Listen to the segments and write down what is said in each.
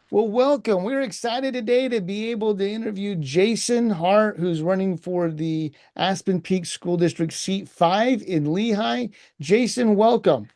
Well, welcome. We're excited today to be able to interview Jason Hart, who's running for the Aspen Peak School District Seat 5 in Lehi. Jason, welcome.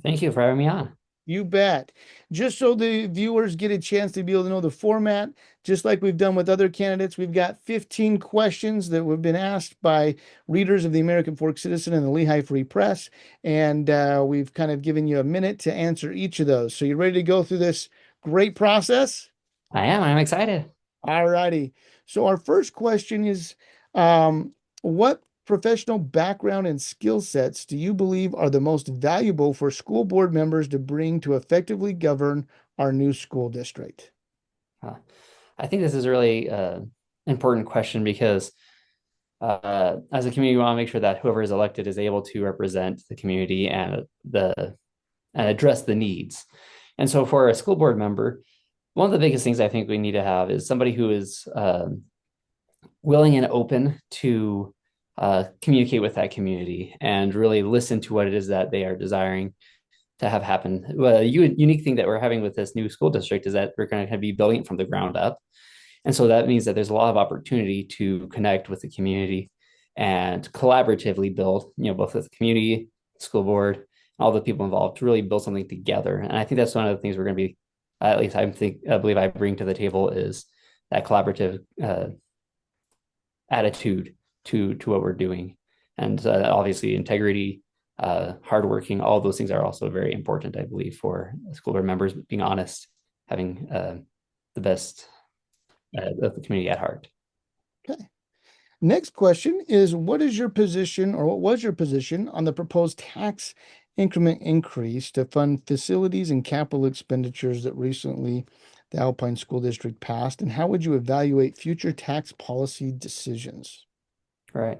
Thank you for having me on. You bet. Just so the viewers get a chance to be able to know the format, just like we've done with other candidates, we've got 15 questions that have been asked by readers of the American Fork Citizen and the Lehi Free Press. And we've kind of given you a minute to answer each of those. So you ready to go through this great process? I'm excited. All righty. So our first question is, um, what professional background and skill sets do you believe are the most valuable for school board members to bring to effectively govern our new school district? Uh, I think this is a really important question because as a community, we want to make sure that whoever is elected is able to represent the community and address the needs. And so, for a school board member, one of the biggest things I think we need to have is somebody who is willing and open to communicate with that community and really listen to what it is that they are desiring to have happen. Well, unique thing that we're having with this new school district is that we're going to be building it from the ground up. And so that means that there's a lot of opportunity to connect with the community and collaboratively build, both with the community, school board, all the people involved to really build something together. And I think that's one of the things we're going to be, at least I believe I bring to the table is that collaborative attitude to what we're doing. And obviously integrity, hardworking, all those things are also very important, I believe, for school board members being honest, having the best of the community at heart. Okay. Next question is, what is your position or what was your position on the proposed tax increment increase to fund facilities and capital expenditures that recently the Alpine School District passed? And how would you evaluate future tax policy decisions? Right.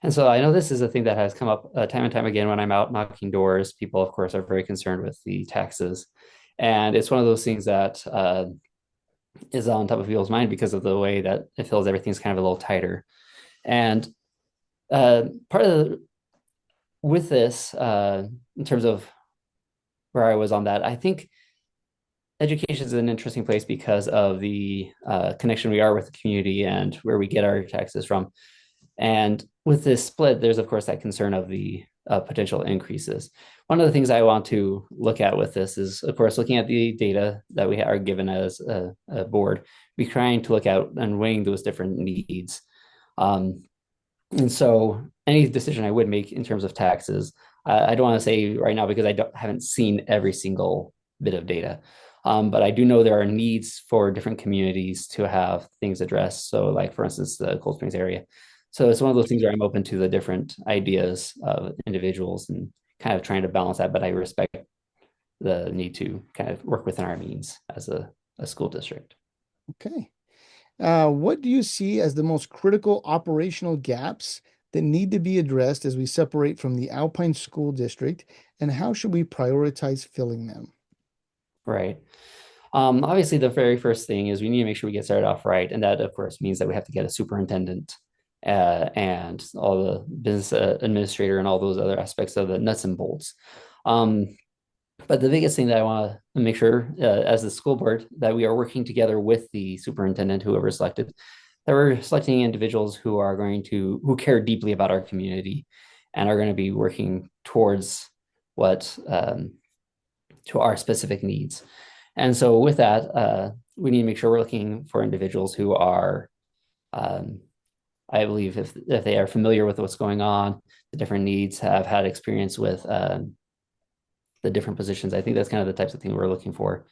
And so I know this is a thing that has come up time and time again when I'm out knocking doors. People, of course, are very concerned with the taxes. And it's one of those things that is on top of people's mind because of the way that it feels everything's kind of a little tighter. And part of with this, in terms of where I was on that, I think education is an interesting place because of the connection we are with the community and where we get our taxes from. And with this split, there's of course that concern of the potential increases. One of the things I want to look at with this is, of course, looking at the data that we are given as a board, be trying to look out and weighing those different needs. Um, and so, any decision I would make in terms of taxes, I don't want to say right now because haven't seen every single bit of data. But I do know there are needs for different communities to have things addressed. So, like for instance, the Cold Springs area. So it's one of those things where I'm open to the different ideas of individuals and kind of trying to balance that. But I respect the need to kind of work within our means as a school district. Okay. What do you see as the most critical operational gaps that need to be addressed as we separate from the Alpine School District, and how should we prioritize filling them? Right. Obviously, the very first thing is we need to make sure we get started off right. And that, of course, means that we have to get a superintendent and all the business administrator and all those other aspects of the nuts and bolts. Um, but the biggest thing that I want to make sure as the school board that we are working together with the superintendent, whoever selected, that we're selecting individuals who are going to, who care deeply about our community and are going to be working towards what, to our specific needs. And so with that, we need to make sure we're looking for individuals who are, um, I believe, if they are familiar with what's going on, the different needs, have had experience with the different positions. I think that's kind of the types of thing we're looking for,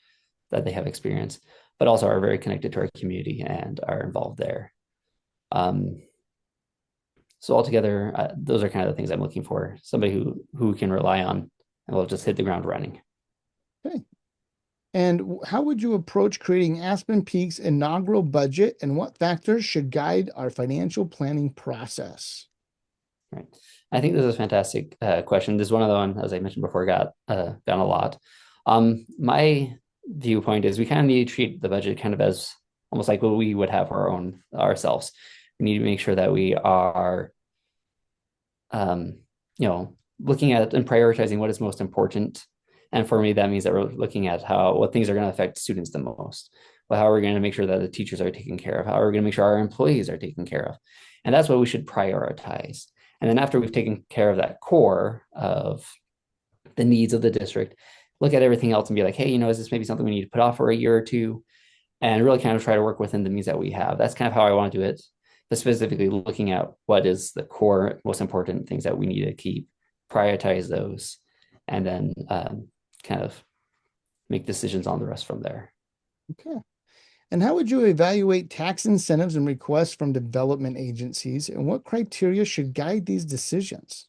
that they have experience, but also are very connected to our community and are involved there. Um, so altogether, those are kind of the things I'm looking for. Somebody who can rely on and will just hit the ground running. Okay. And how would you approach creating Aspen Peak's inaugural budget, and what factors should guide our financial planning process? Right. I think this is a fantastic question. This is one of the one, as I mentioned before, gotten a lot. My viewpoint is we kind of need to treat the budget kind of as almost like what we would have our own ourselves. We need to make sure that we are, um, looking at and prioritizing what is most important And for me, that means that we're looking at what things are going to affect students the most. Well, how are we going to make sure that the teachers are taken care of? How are we going to make sure our employees are taken care of? And that's what we should prioritize. And then after we've taken care of that core of the needs of the district, look at everything else and be like, hey, is this maybe something we need to put off for a year or two? And really kind of try to work within the means that we have. That's kind of how I want to do it, but specifically looking at what is the core, most important things that we need to keep, prioritize those, and then kind of make decisions on the rest from there. Okay. And how would you evaluate tax incentives and requests from development agencies, and what criteria should guide these decisions?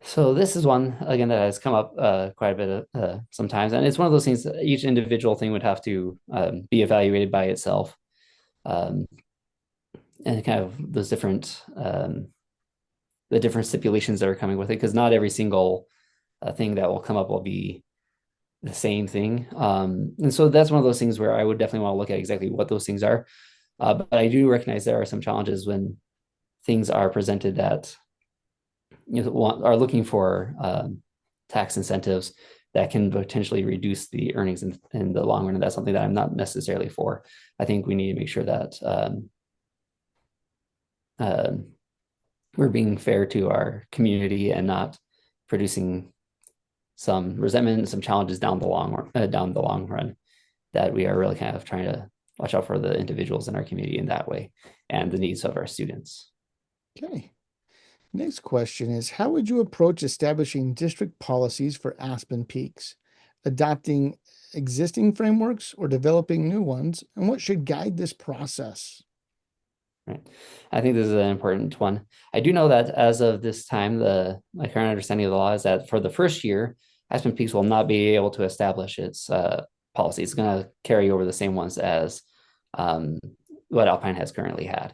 So this is one again that has come up quite a bit sometimes, and it's one of those things that each individual thing would have to be evaluated by itself, um, and kind of those different the different stipulations that are coming with it, because not every single thing that will come up will be the same thing. And so that's one of those things where I would definitely want to look at exactly what those things are. But I do recognize there are some challenges when things are presented that are looking for tax incentives that can potentially reduce the earnings in the long run. And that's something that I'm not necessarily for. I think we need to make sure that uh, we're being fair to our community and not producing some resentment, some challenges down the long run. That we are really kind of trying to watch out for the individuals in our community in that way and the needs of our students. Okay. Next question is, how would you approach establishing district policies for Aspen Peaks, adopting existing frameworks or developing new ones, and what should guide this process? Right. I think this is an important one. I do know that as of this time, my current understanding of the law is that for the first year, Aspen Peaks will not be able to establish its policy. It's going to carry over the same ones as um, what Alpine has currently had.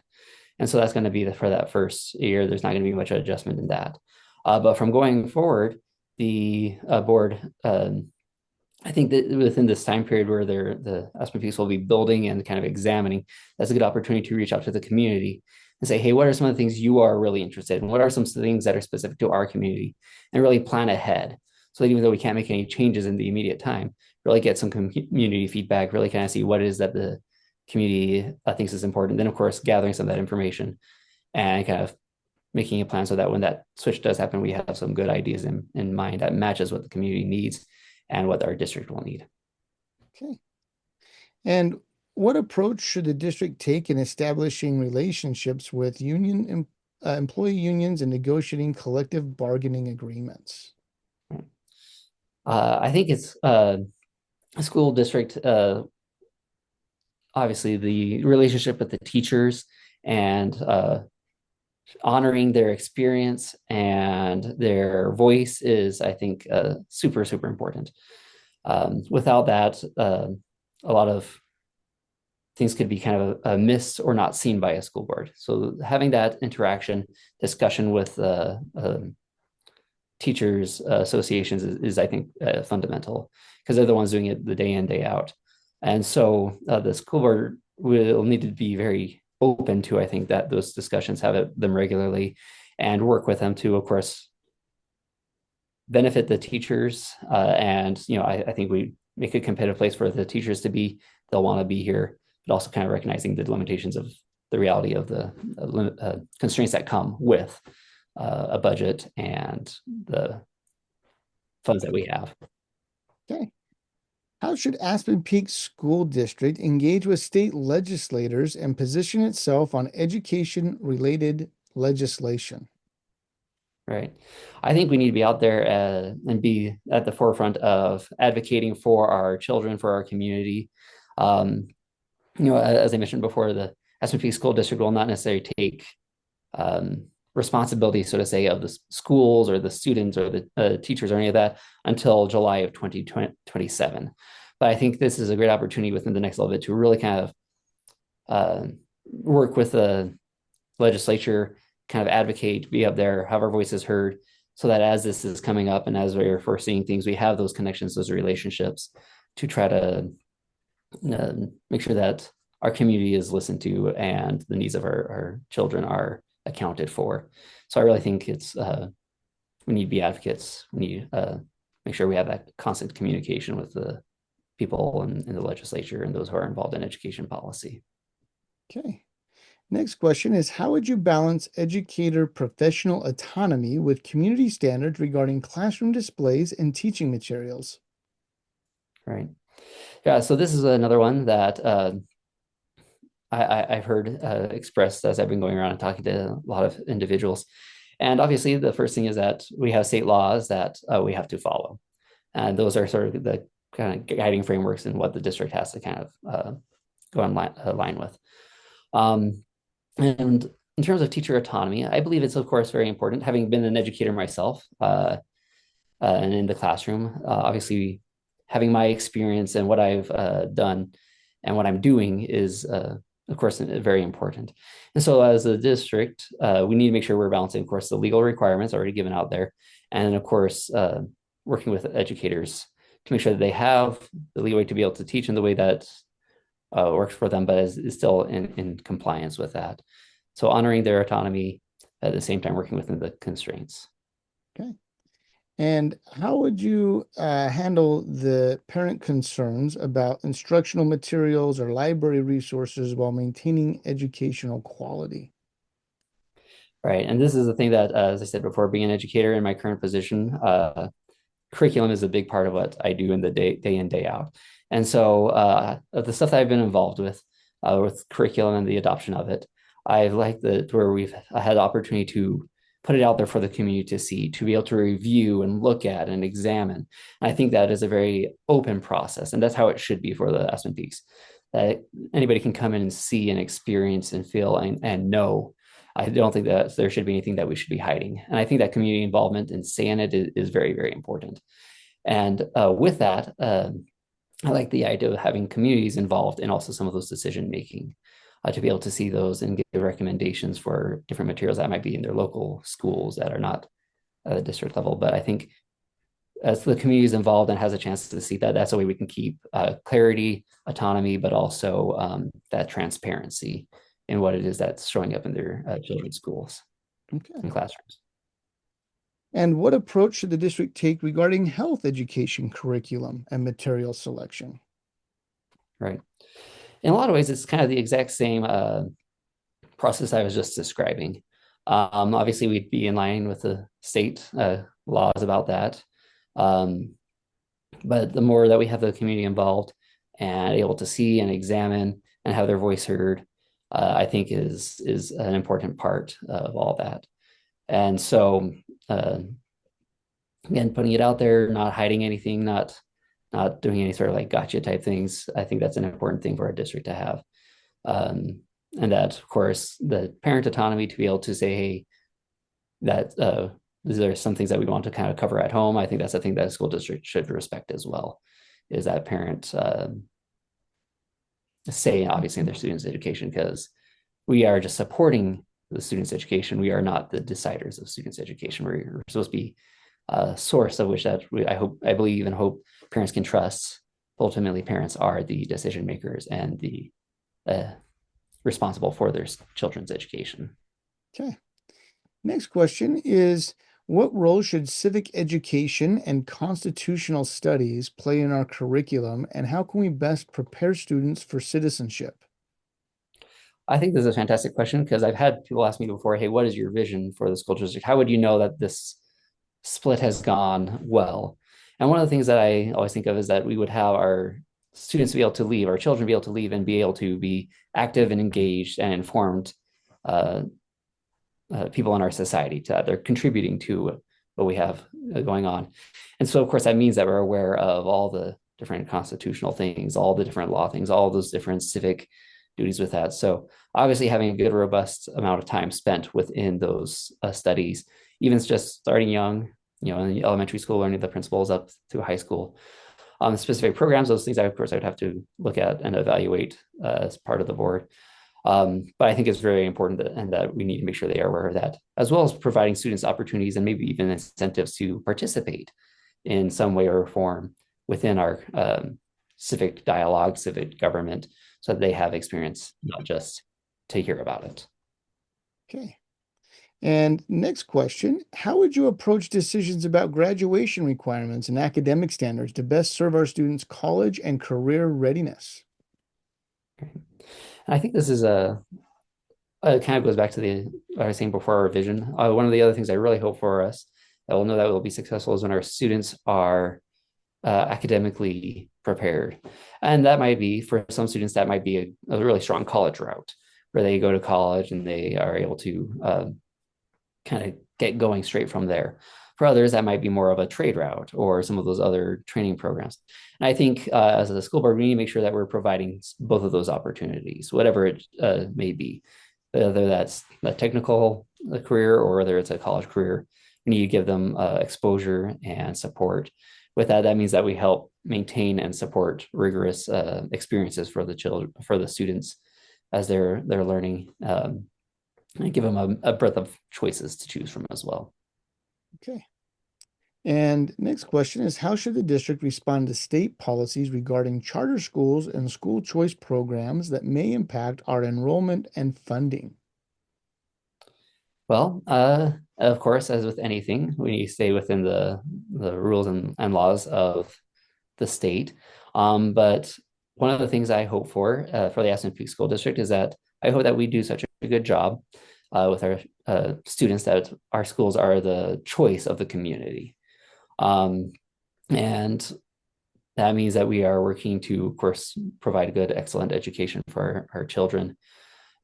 And so that's going to be for that first year. There's not going to be much adjustment in that. But from going forward, the board, I think that within this time period where the Aspen Peaks will be building and kind of examining, that's a good opportunity to reach out to the community and say, hey, what are some of the things you are really interested in? What are some things that are specific to our community? And really plan ahead. So that even though we can't make any changes in the immediate time, really get some community feedback, really kind of see what it is that the community thinks is important. Then, of course, gathering some of that information and kind of making a plan so that when that switch does happen, we have some good ideas in mind that matches what the community needs and what our district will need. Okay. And what approach should the district take in establishing relationships with employee unions and negotiating collective bargaining agreements? I think it's a school district, obviously, the relationship with the teachers and honoring their experience and their voice is, I think, super, super important. Without that, a lot of things could be kind of missed or not seen by a school board. So having that interaction, discussion with teachers associations is I think fundamental because they're the ones doing it the day in, day out. And so the school board will need to be very open to, I think, that those discussions, them regularly and work with them to, of course, benefit the teachers. And, I think we make a competitive place for the teachers to be. They'll want to be here, but also kind of recognizing the limitations of the reality of the constraints that come with a budget and the funds that we have. Okay. How should Aspen Peak School District engage with state legislators and position itself on education-related legislation? Right. I think we need to be out there and be at the forefront of advocating for our children, for our community. Um, as I mentioned before, the Aspen Peak School District will not necessarily take responsibility, so to say, of the schools or the students or the teachers or any of that until July of 2027. But I think this is a great opportunity within the next little bit to really kind of work with the legislature, kind of advocate, be up there, have our voices heard, so that as this is coming up and as we're foreseeing things, we have those connections, those relationships to try to make sure that our community is listened to and the needs of our children are accounted for. So I really think it's we need to be advocates. We need make sure we have that constant communication with the people in the legislature and those who are involved in education policy. Okay. Next question is, how would you balance educator professional autonomy with community standards regarding classroom displays and teaching materials? Right. Yeah. So this is another one that have heard expressed as I've been going around and talking to a lot of individuals. And obviously, the first thing is that we have state laws that we have to follow. And those are sort of the kind of guiding frameworks in what the district has to kind of go in line with. And in terms of teacher autonomy, I believe it's, of course, very important. Having been an educator myself and in the classroom, obviously, having my experience and what I've done and what I'm doing is, of course, very important. And so, as a district, we need to make sure we're balancing, of course, the legal requirements already given out there, and of course, working with educators to make sure that they have the leeway to be able to teach in the way that works for them, but is still in compliance with that. So honoring their autonomy at the same time working within the constraints. Okay. And how would you handle the parent concerns about instructional materials or library resources while maintaining educational quality? Right. And this is the thing that, as I said before, being an educator in my current position, curriculum is a big part of what I do in the day in, day out. And so the stuff that I've been involved with curriculum and the adoption of it, I like the where we've had the opportunity to put it out there for the community to see, to be able to review and look at and examine. And I think that is a very open process, and that's how it should be for the Aspen Peaks. That anybody can come in and see and experience and feel and know. I don't think that there should be anything that we should be hiding. And I think that community involvement and saying it is very, very important. And with that, I like the idea of having communities involved in also some of those decision making to be able to see those and give recommendations for different materials that might be in their local schools that are not at the district level. But I think as the community is involved and has a chance to see that, that's a way we can keep clarity, autonomy, but also that transparency in what it is that's showing up in their children's schools Okay. and classrooms. And what approach should the district take regarding health education curriculum and material selection? Right. In a lot of ways, it's kind of the exact same process I was just describing. Obviously, we'd be in line with the state laws about that. But the more that we have the community involved and able to see and examine and have their voice heard, I think is an important part of all that. And so, again, putting it out there, not hiding anything, not doing any sort of like gotcha type things. I think that's an important thing for our district to have. And that, of course, the parent autonomy to be able to say, hey, that these are some things that we want to kind of cover at home. I think that's a thing that a school district should respect as well, is that parent say, obviously, in their students' education, because we are just supporting the students' education. We are not the deciders of students' education. We're supposed to be a source of which that I believe and hope parents can trust. Ultimately, parents are the decision makers and the responsible for their children's education. Okay. Next question is, what role should civic education and constitutional studies play in our curriculum, and how can we best prepare students for citizenship? I think this is a fantastic question because I've had people ask me before, hey, what is your vision for the school district? How would you know that this split has gone well? And one of the things that I always think of is that we would have our students be able to leave, our children be able to leave and be able to be active and engaged and informed people in our society. They're contributing to what we have going on. And so, of course, that means that we're aware of all the different constitutional things, all the different law things, all those different civic duties with that. So obviously having a good, robust amount of time spent within those studies, even just starting young, in the elementary school, learning the principles up through high school. Specific programs, those things, of course, I would have to look at and evaluate as part of the board. But I think it's very important and that we need to make sure they are aware of that, as well as providing students opportunities and maybe even incentives to participate in some way or form within our civic dialogue, civic government, so that they have experience, not just to hear about it. Okay. And next question, how would you approach decisions about graduation requirements and academic standards to best serve our students' college and career readiness? I think this is it kind of goes back to the what I was saying before, our vision. One of the other things I really hope for us that will know that we'll be successful is when our students are academically prepared. And that might be, for some students, that might be a really strong college route where they go to college and they are able to kind of get going straight from there. For others, that might be more of a trade route or some of those other training programs. And I think as a school board, we need to make sure that we're providing both of those opportunities, whatever it may be, whether that's a technical career or whether it's a college career. We need to give them exposure and support. With that, that means that we help maintain and support rigorous experiences for the children, for the students as they're learning, and give them a breadth of choices to choose from as well. Okay. And next question is, how should the district respond to state policies regarding charter schools and school choice programs that may impact our enrollment and funding? Well, of course, as with anything, we need to stay within the rules and laws of the state. But one of the things I hope for the Aspen Peak School District is that I hope that we do such a good job with our students that our schools are the choice of the community. Um, and that means that we are working to, of course, provide a good, excellent education for our children.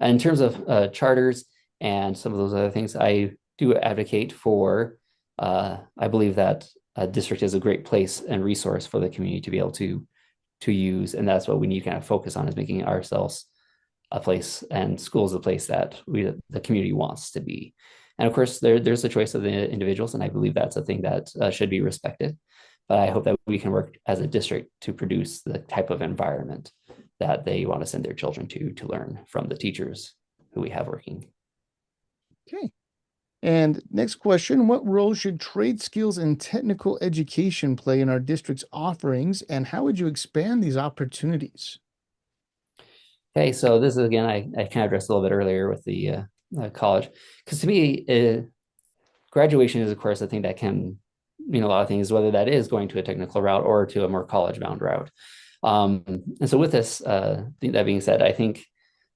And in terms of charters and some of those other things, I do advocate for, I believe that a district is a great place and resource for the community to be able to use. And that's what we need to kind of focus on, is making ourselves a place and schools a place that the community wants to be. And of course, there's the choice of the individuals, and I believe that's a thing that should be respected. But I hope that we can work as a district to produce the type of environment that they want to send their children to learn from the teachers who we have working. Okay. And next question, what role should trade skills and technical education play in our district's offerings, and how would you expand these opportunities? Okay, so this is again, I kind of addressed a little bit earlier with the college, because to me, graduation is, of course, a thing that can mean a lot of things, whether that is going to a technical route or to a more college-bound route. And so, with this, that being said, I think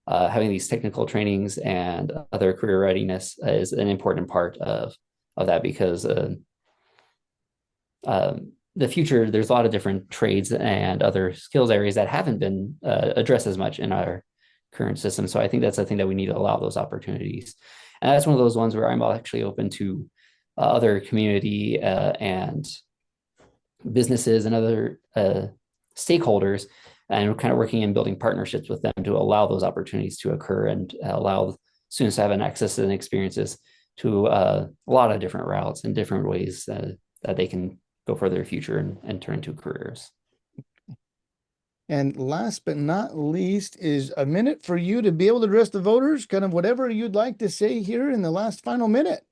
having these technical trainings and other career readiness is an important part of that, because the future, there's a lot of different trades and other skills areas that haven't been addressed as much in our current system. So I think that's the thing that we need to allow those opportunities. And that's one of those ones where I'm actually open to other community and businesses and other stakeholders, and we're kind of working and building partnerships with them to allow those opportunities to occur and allow students to have an access and experiences to a lot of different routes and different ways that they can go for their future and turn into careers. And last but not least is a minute for you to be able to address the voters, kind of whatever you'd like to say here in the last final minute.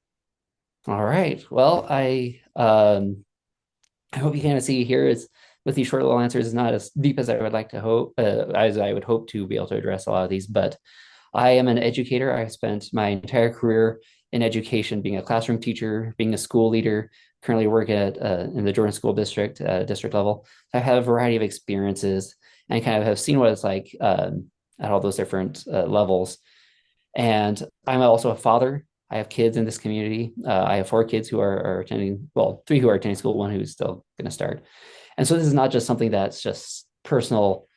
All right. Well, I hope you kind of see here is with these short little answers is not as deep as I would like to hope, as I would hope to be able to address a lot of these. But I am an educator. I spent my entire career in education, being a classroom teacher, being a school leader. Currently work at in the Jordan School District, district level. So I have a variety of experiences and kind of have seen what it's like at all those different levels. And I'm also a father. I have kids in this community. I have 4 kids who are attending, well, 3 who are attending school, 1 who's still going to start. And so this is not just something that's just personal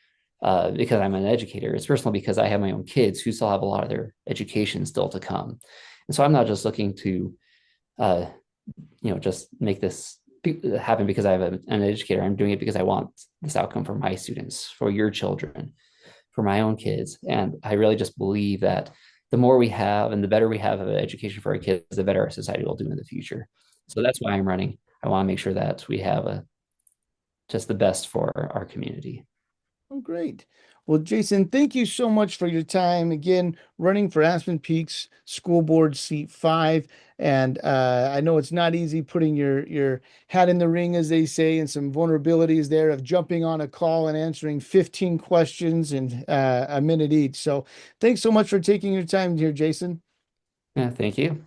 because I'm an educator. It's personal because I have my own kids who still have a lot of their education still to come. And so I'm not just looking to, just make this happen because I have an educator. I'm doing it because I want this outcome for my students, for your children, for my own kids. And I really just believe that the more we have and the better we have of education for our kids, the better our society will do in the future. So that's why I'm running. I want to make sure that we have just the best for our community. Oh, great. Well, Jason, thank you so much for your time. Again, running for Aspen Peaks School Board Seat 5. And I know it's not easy putting your hat in the ring, as they say, and some vulnerabilities there of jumping on a call and answering 15 questions in a minute each. So thanks so much for taking your time here, Jason. Yeah, thank you.